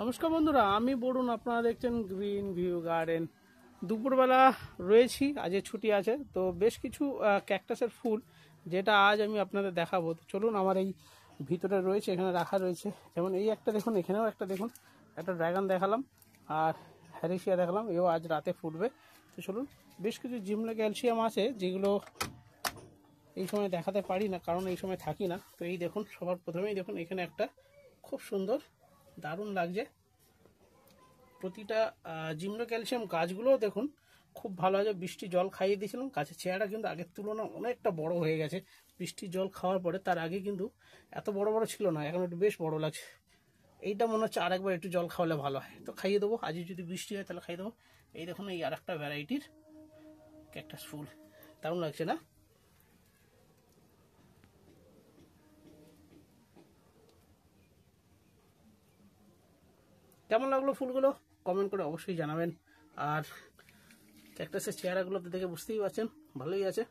নমস্কার বন্ধুরা, আমি বরুণ। আপনারা দেখছেন গ্রিন ভিউ গার্ডেন। দুপুরবেলা রয়েছি, আজ ছুটি আছে, তো বেশ কিছু ক্যাকটাসের ফুল যেটা আজ আমি আপনাদের দেখাবো। তো চলুন, আমার এই ভিতরে রয়েছে, এখানে রাখা রয়েছে। যেমন এই একটা দেখুন, এখানেও একটা দেখুন, একটা ড্রাগন দেখালাম, আর হ্যারিসিয়া দেখালাম, এও আজ রাতে ফুটবে। তো চলুন, বেশ কিছু জিমলা ক্যালসিয়াম আছে যেগুলো এই সময় দেখাতে পারি না, কারণ এই সময় থাকি না। তো এই দেখুন, সবার প্রথমেই দেখুন এখানে একটা খুব সুন্দর, দারুণ লাগছে। প্রতিটা জিমনো ক্যালসিয়াম গাছগুলোও দেখুন খুব ভালো আছে। বৃষ্টি জল খাইয়ে দিয়েছিলাম, গাছের চেহারা কিন্তু আগের তুলনায় অনেকটা বড় হয়ে গেছে বৃষ্টির জল খাওয়ার পরে। তার আগে কিন্তু এত বড় বড় ছিল না, এখন একটু বেশ বড় লাগছে। এইটা মনে হচ্ছে আরেকবার একটু জল খাওয়ালে ভালো হয়, তো খাইয়ে দেবো। আজই যদি বৃষ্টি হয় তাহলে খাইয়ে দেবো। এই দেখুন, এই আর একটা ভ্যারাইটির ক্যাকটাস ফুল, দারুণ লাগছে না? কেমন লাগলো ফুলগুলো কমেন্ট করে অবশ্যই জানাবেন। আর ক্যাকটাসের চেহারাগুলো তো দেখে বুঝতেই পারছেন, ভালোই আছে।